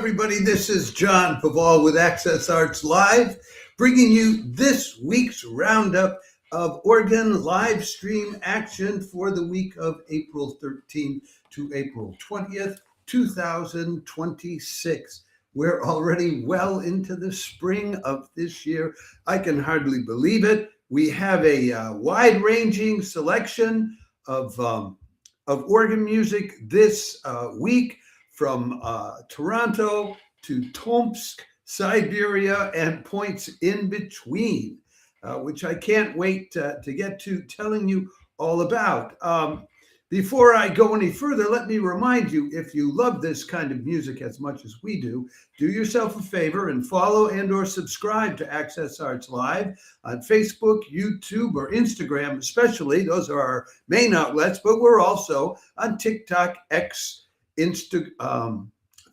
everybody. This is John Paval with Access Arts Live, bringing you this week's roundup of organ live stream action for the week of April 13th to April 20th, 2026. We're already well into the spring of this year. I can hardly believe it. We have a wide-ranging selection of organ music this week, from Toronto to Tomsk, Siberia, and points in between, which I can't wait to get to telling you all about. Before I go any further, let me remind you, if you love this kind of music as much as we do yourself a favor and follow and or subscribe to Access Arts Live on Facebook, YouTube, or Instagram especially. Those are our main outlets, but we're also on TikTok, X,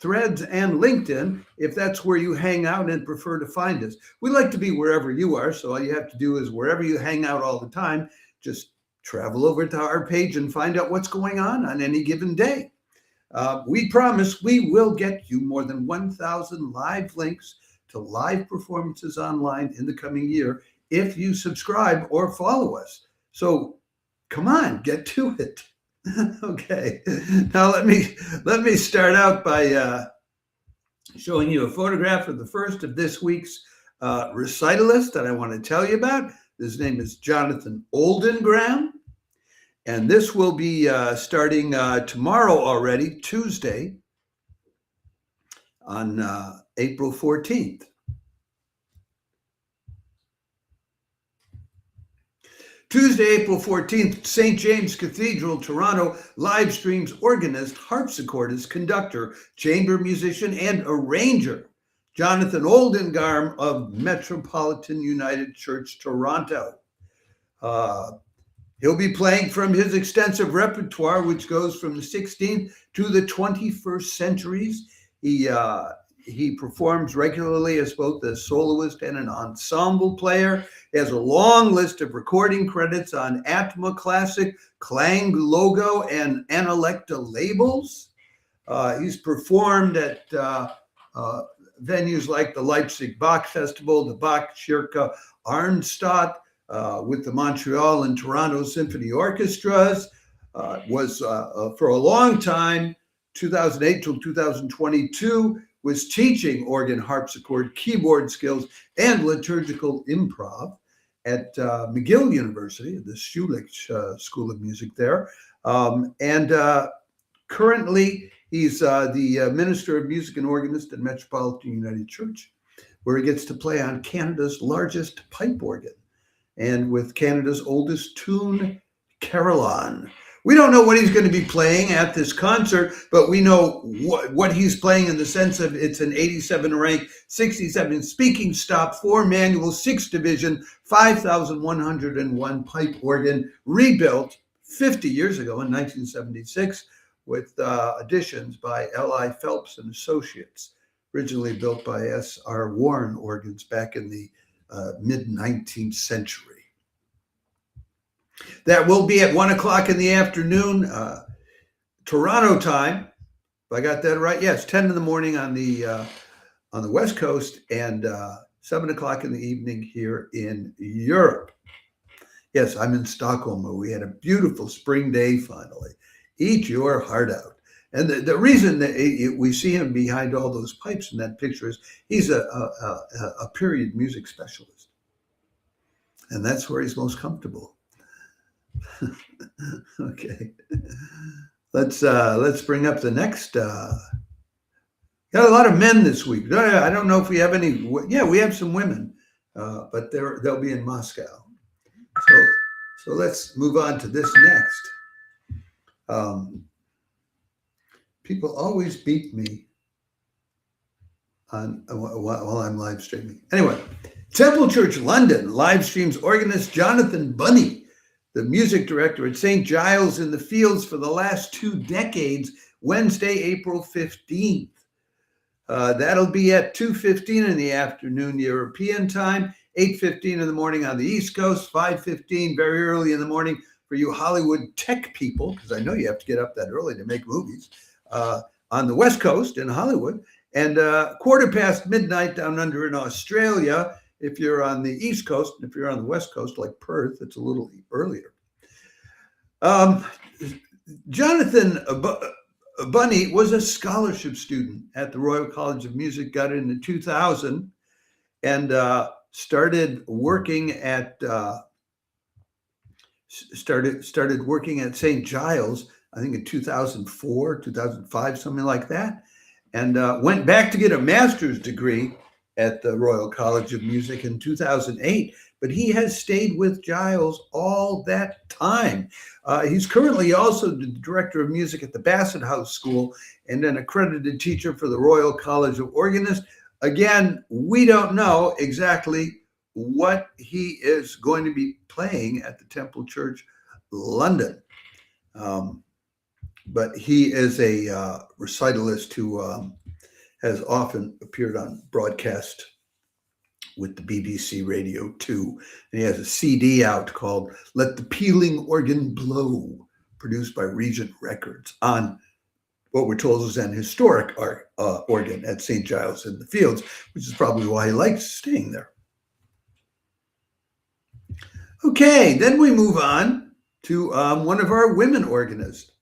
Threads, and LinkedIn, if that's where you hang out and prefer to find us. We like to be wherever you are, so all you have to do is wherever you hang out all the time, just travel over to our page and find out what's going on any given day. We promise we will get you more than 1,000 live links to live performances online in the coming year if you subscribe or follow us. So come on, get to it. Okay, now let me start out by showing you a photograph of the first of this week's recitalist that I want to tell you about. His name is Jonathan Oldengarm, and this will be starting tomorrow already, Tuesday, on April 14th. Tuesday, April 14th, St. James Cathedral, Toronto, live streams organist, harpsichordist, conductor, chamber musician, and arranger, Jonathan Oldengarm of Metropolitan United Church, Toronto. He'll be playing from his extensive repertoire, which goes from the 16th to the 21st centuries. He performs regularly as both a soloist and an ensemble player. He has a long list of recording credits on Atma Classic, Klang Logo, and Analecta labels. He's performed at venues like the Leipzig Bach Festival, the Bach Kirche Arnstadt, with the Montreal and Toronto Symphony Orchestras, was for a long time, 2008 till 2022, was teaching organ, harpsichord, keyboard skills, and liturgical improv at McGill University, the Schulich School of Music there. And currently, he's the Minister of Music and Organist at Metropolitan United Church, where he gets to play on Canada's largest pipe organ and with Canada's oldest tune, Caroline. We don't know what he's going to be playing at this concert, but we know what he's playing in the sense of it's an 87 rank, 67 speaking stop, 4 manual, 6 division, 5,101 pipe organ, rebuilt 50 years ago in 1976 with additions by L.I. Phelps and Associates, originally built by S.R. Warren organs back in the mid-19th century. That will be at 1 o'clock in the afternoon, Toronto time. If I got that right, yes, 10 in the morning on the West Coast, and 7 o'clock in the evening here in Europe. Yes, I'm in Stockholm, where we had a beautiful spring day finally. Eat your heart out. And the reason that we see him behind all those pipes in that picture is he's a period music specialist, and that's where he's most comfortable. Okay, let's bring up the next. Got a lot of men this week. I don't know if we have any. Yeah, we have some women, but they'll be in Moscow. So let's move on to this next. People always beat me on while I'm live streaming. Anyway, Temple Church London live streams organist Jonathan Bunney, the music director at St. Giles in the Fields for the last 2 decades, Wednesday, April 15th. That'll be at 2:15 in the afternoon European time, 8:15 in the morning on the East Coast, 5:15 very early in the morning for you Hollywood tech people, because I know you have to get up that early to make movies, on the West Coast in Hollywood, And midnight down under in Australia, if you're on the East Coast, and if you're on the West Coast, like Perth, it's a little earlier. Jonathan Bunney was a scholarship student at the Royal College of Music, got in 2000, and started working at St. Giles, I think in 2004, 2005, something like that, and went back to get a master's degree at the Royal College of Music in 2008. But he has stayed with Giles all that time. He's currently also the director of music at the Bassett House School and an accredited teacher for the Royal College of Organists. Again, we don't know exactly what he is going to be playing at the Temple Church, London. But he is a recitalist who has often appeared on broadcast with the BBC Radio 2. And he has a CD out called Let the Pealing Organ Blow, produced by Regent Records, on what we're told is an historic organ at St. Giles in the Fields, which is probably why he likes staying there. Okay, then we move on to one of our women organists.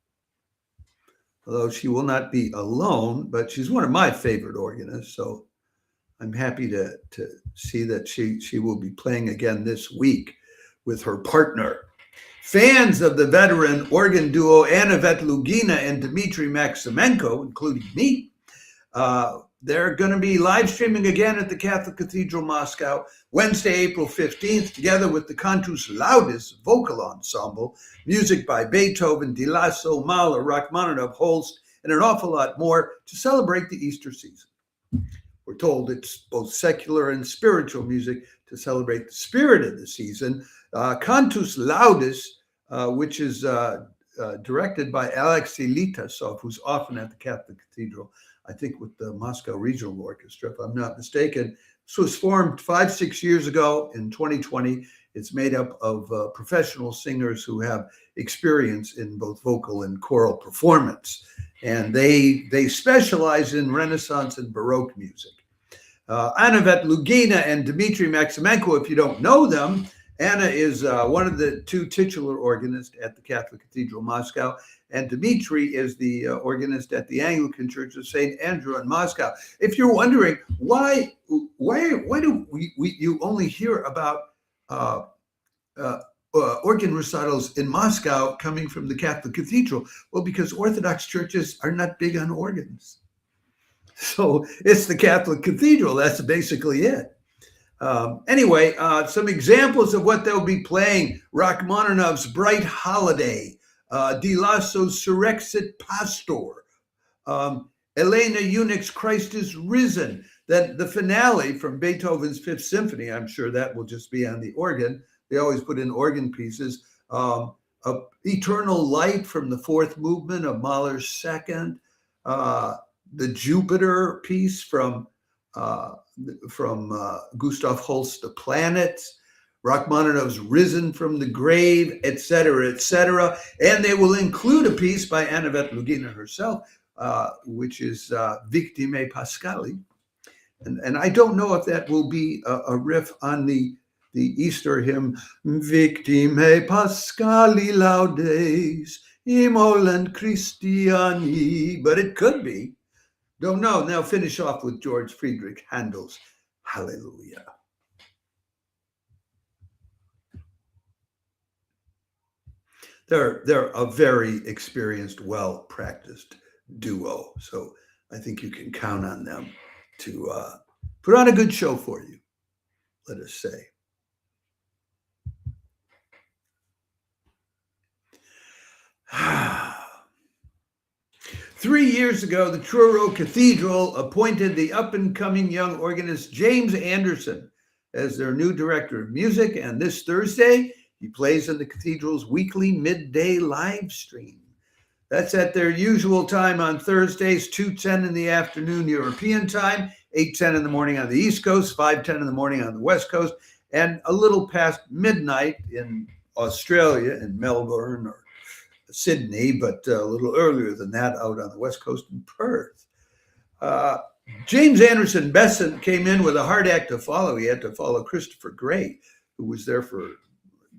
Although she will not be alone, but she's one of my favorite organists, so I'm happy to see that she will be playing again this week with her partner. Fans of the veteran organ duo Anna Vetlugina and Dmitry Maksimenko, including me, they're going to be live streaming again at the Catholic Cathedral, Moscow, Wednesday, April 15th, together with the Cantus Laudis vocal ensemble, music by Beethoven, Di Lasso, Mahler, Rachmaninoff, Holst, and an awful lot more to celebrate the Easter season. We're told it's both secular and spiritual music to celebrate the spirit of the season. Cantus Laudis, which is directed by Alexei Litasov, who's often at the Catholic Cathedral, I think with the Moscow Regional Orchestra, if I'm not mistaken. This was formed 5-6 years ago in 2020. It's made up of professional singers who have experience in both vocal and choral performance. And they specialize in Renaissance and Baroque music. Anna Vetlugina and Dmitry Maksimenko, if you don't know them, Anna is one of the two titular organists at the Catholic Cathedral, Moscow, and Dmitry is the organist at the Anglican Church of St. Andrew in Moscow. If you're wondering why do you only hear about organ recitals in Moscow coming from the Catholic Cathedral? Well, because Orthodox churches are not big on organs. So it's the Catholic Cathedral. That's basically it. Anyway, some examples of what they'll be playing: Rachmaninoff's Bright Holiday, Di Lasso's Surrexit Pastor, Elena Eunuch's Christ is Risen. Then the finale from Beethoven's Fifth Symphony, I'm sure that will just be on the organ. They always put in organ pieces. Eternal Light from the fourth movement of Mahler's Second, the Jupiter piece from Gustav Holst's The Planets, Rachmaninoff's Risen from the Grave, etc., etc. And they will include a piece by Anna Vetlugina herself, which is Victime Pascali. And I don't know if that will be a riff on the Easter hymn, Victime Pascali Laudes, Imolent Christiani, but it could be. Don't know. Now finish off with George Friedrich Handel's Hallelujah. They're a very experienced, well-practiced duo. So I think you can count on them to put on a good show for you, let us say. Three years ago, the Truro Cathedral appointed the up-and-coming young organist James Anderson as their new director of music, and this Thursday, he plays in the cathedral's weekly midday live stream. That's at their usual time on Thursdays, 2:10 in the afternoon European time, 8:10 in the morning on the East Coast, 5:10 in the morning on the West Coast, and a little past midnight in Australia, in Melbourne or Sydney, but a little earlier than that out on the West Coast in Perth. James Anderson-Besant came in with a hard act to follow. He had to follow Christopher Gray, who was there for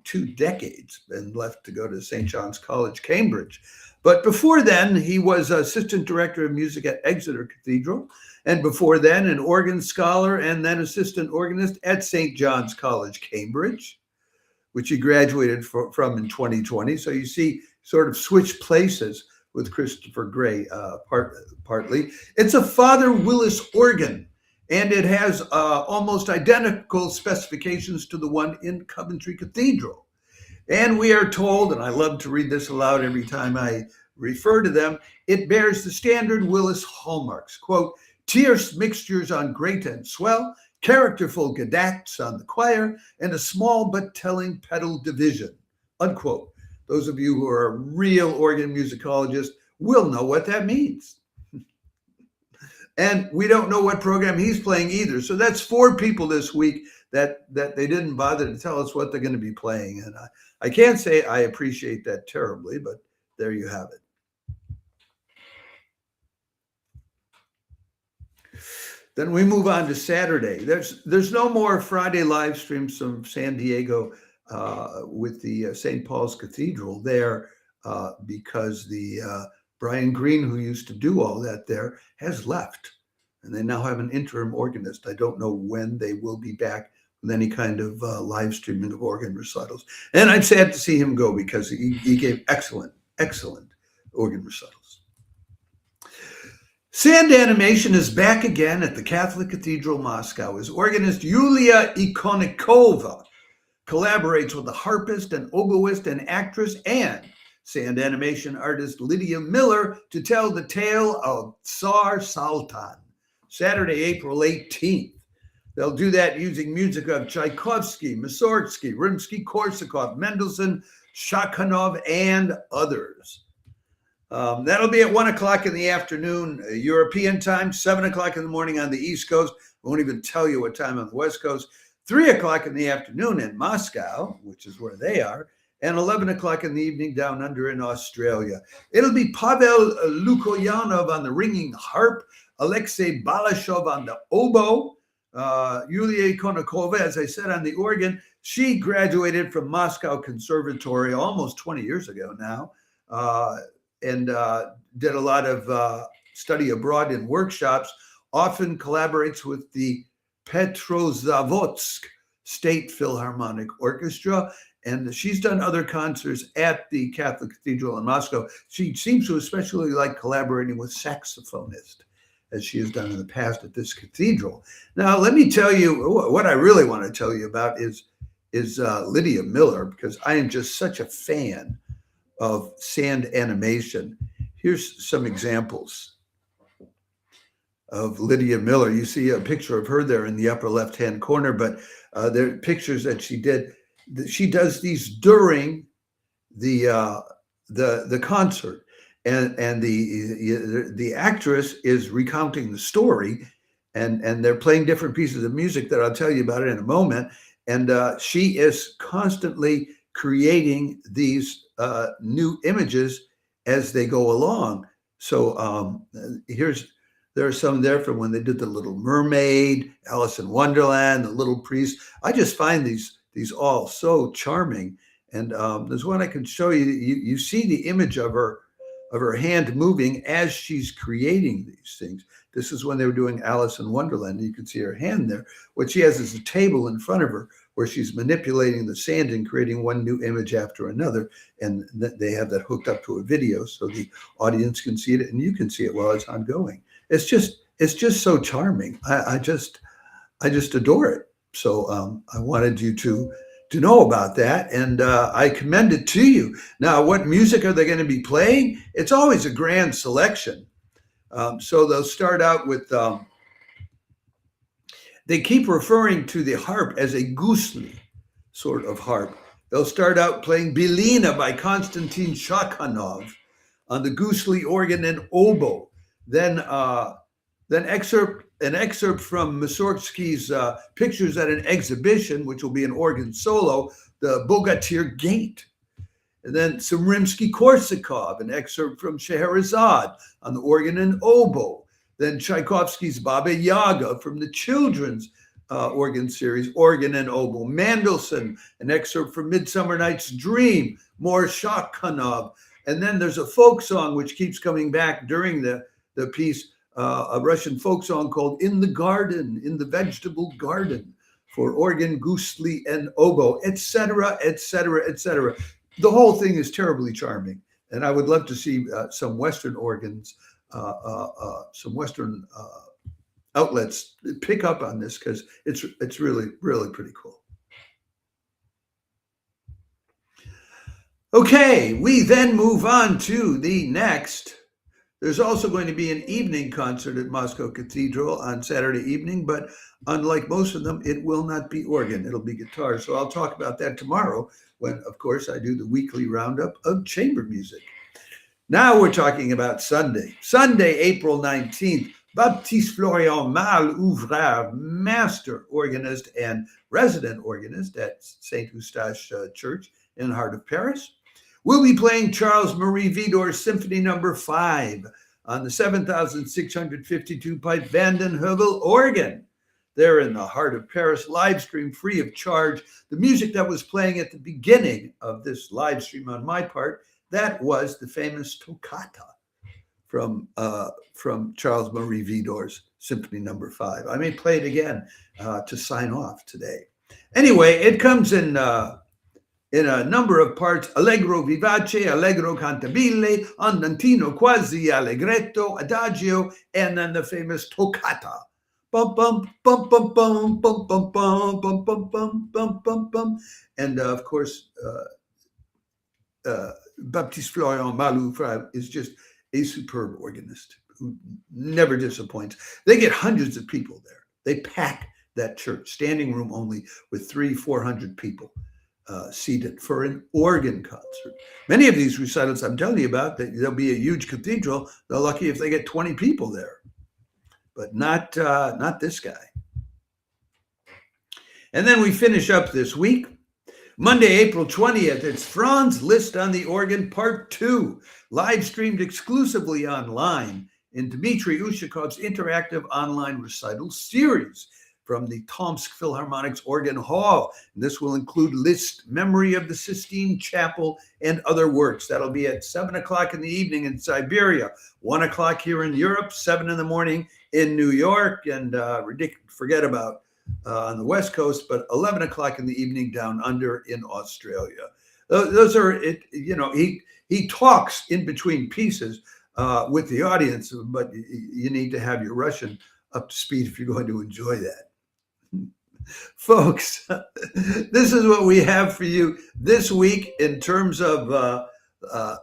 2 decades and left to go to St. John's College, Cambridge. But before then, he was assistant director of music at Exeter Cathedral. And before then, an organ scholar and then assistant organist at St. John's College, Cambridge, which he graduated from in 2020. So you see, sort of switched places with Christopher Gray partly. It's a Father Willis organ, and it has almost identical specifications to the one in Coventry Cathedral. And we are told, and I love to read this aloud every time I refer to them, it bears the standard Willis hallmarks, quote, tierce mixtures on grate and swell, characterful gadacts on the choir, and a small but telling pedal division, unquote. Those of you who are real organ musicologists will know what that means. And we don't know what program he's playing either. So that's 4 people this week that they didn't bother to tell us what they're going to be playing. And I can't say I appreciate that terribly, but there you have it. Then we move on to Saturday. There's no more Friday live streams from San Diego with the St. Paul's Cathedral there because the Brian Green, who used to do all that there, has left. And they now have an interim organist. I don't know when they will be back with any kind of live streaming of organ recitals. And I'm sad to see him go because he gave excellent organ recitals. Sand animation is back again at the Catholic Cathedral, Moscow, as organist Yulia Ikonikova collaborates with the harpist and oboist and actress and sand animation artist Lydia Miller to tell the tale of Tsar Saltan, Saturday, April 18th. They'll do that using music of Tchaikovsky, Mussorgsky, Rimsky-Korsakov, Mendelssohn, Shakhanov, and others. That'll be at 1 o'clock in the afternoon, European time, 7 o'clock in the morning on the East Coast. I won't even tell you what time on the West Coast. 3 o'clock in the afternoon in Moscow, which is where they are, and 11 o'clock in the evening down under in Australia. It'll be Pavel Lukoyanov on the ringing harp, Alexei Balashov on the oboe, Yulia Ikonikova, as I said, on the organ. She graduated from Moscow Conservatory almost 20 years ago now, and did a lot of study abroad in workshops, often collaborates with the Petrozavodsk State Philharmonic Orchestra, and she's done other concerts at the Catholic Cathedral in Moscow. She seems to especially like collaborating with saxophonists, as she has done in the past at this cathedral. Now, let me tell you, what I really want to tell you about is Lydia Miller, because I am just such a fan of sand animation. Here's some examples of Lydia Miller. You see a picture of her there in the upper left-hand corner, but there are pictures that she did. She does these during the concert, and the actress is recounting the story, and they're playing different pieces of music that I'll tell you about it in a moment. And she is constantly creating these new images as they go along. So there are some there from when they did The Little Mermaid, Alice in Wonderland, The Little Priest. I just find these all so charming. And there's one I can show you. You see the image of her hand moving as she's creating these things. This is when they were doing Alice in Wonderland. You can see her hand there. What she has is a table in front of her where she's manipulating the sand and creating one new image after another. And they have that hooked up to a video so the audience can see it and you can see it while it's ongoing. It's just so charming. I just adore it. So I wanted you to know about that, and I commend it to you. Now, what music are they going to be playing? It's always a grand selection. So they'll start out with, they keep referring to the harp as a gusli sort of harp. They'll start out playing Belina by Konstantin Shakhanov on the gusli organ and oboe. Then an excerpt from Mussorgsky's Pictures at an Exhibition, which will be an organ solo, the Bogatyr Gate. And then some Rimsky-Korsakov, an excerpt from Scheherazade on the organ and oboe. Then Tchaikovsky's Baba Yaga from the children's organ series, Organ and Oboe. Mendelssohn, an excerpt from Midsummer Night's Dream, more Shakhanov. And then there's a folk song which keeps coming back during the piece, a Russian folk song called In the Garden, in the Vegetable Garden, for organ, gusli, and oboe, etc., etc., etc. The whole thing is terribly charming. And I would love to see some Western organs, some Western outlets pick up on this, because it's really, really pretty cool. Okay, we then move on to the next. There's also going to be an evening concert at Moscow Cathedral on Saturday evening, but unlike most of them, it will not be organ, it'll be guitar. So I'll talk about that tomorrow when, of course, I do the weekly roundup of chamber music. Now we're talking about Sunday. Sunday, April 19th, Baptiste-Florian Marle-Ouvrard, master organist and resident organist at St. Eustache Church in the heart of Paris, will be playing Charles-Marie Widor's Symphony No. 5 on the 7,652 pipe Vanden Heuvel organ. There in the heart of Paris, live stream free of charge. The music that was playing at the beginning of this live stream on my part, that was the famous toccata from Charles-Marie Widor's Symphony No. 5. I may play it again to sign off today. Anyway, it comes in a number of parts: allegro vivace, allegro cantabile, andantino quasi allegretto, adagio, and then the famous toccata. Bum bum bum bum bum bum bum bum bum bum bum bum bum bum. And of course, Baptiste-Florian Marle-Ouvrard is just a superb organist who never disappoints. They get hundreds of people there. They pack that church, standing room only, with 300-400 people seated for an organ concert. Many of these recitals I'm telling you about, there'll be a huge cathedral. They're lucky if they get 20 people there, but not this guy. And then we finish up this week. Monday, April 20th, it's Franz Liszt on the organ, part 2, live streamed exclusively online in Dmitry Ushakov's interactive online recital series from the Tomsk Philharmonic's Organ Hall. And this will include Liszt, Memory of the Sistine Chapel, and other works. That'll be at 7 o'clock in the evening in Siberia, 1 o'clock here in Europe, 7 in the morning in New York, and forget about on the West Coast, but 11 o'clock in the evening down under in Australia. Those are it. You know, he talks in between pieces with the audience, but you need to have your Russian up to speed if you're going to enjoy that. Folks, this is what we have for you this week in terms of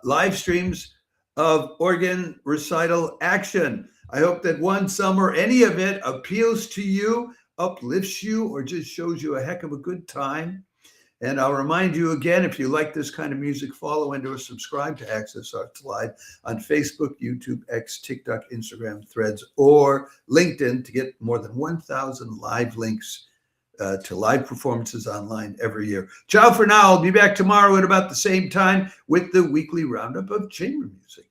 live streams of organ recital action. I hope that one, some, or any of it appeals to you, uplifts you, or just shows you a heck of a good time. And I'll remind you again, if you like this kind of music, follow and or subscribe to Access Arts Live on Facebook, YouTube, X, TikTok, Instagram, Threads, or LinkedIn to get more than 1,000 live links to live performances online every year. Ciao for now. I'll be back tomorrow at about the same time with the weekly roundup of chamber music.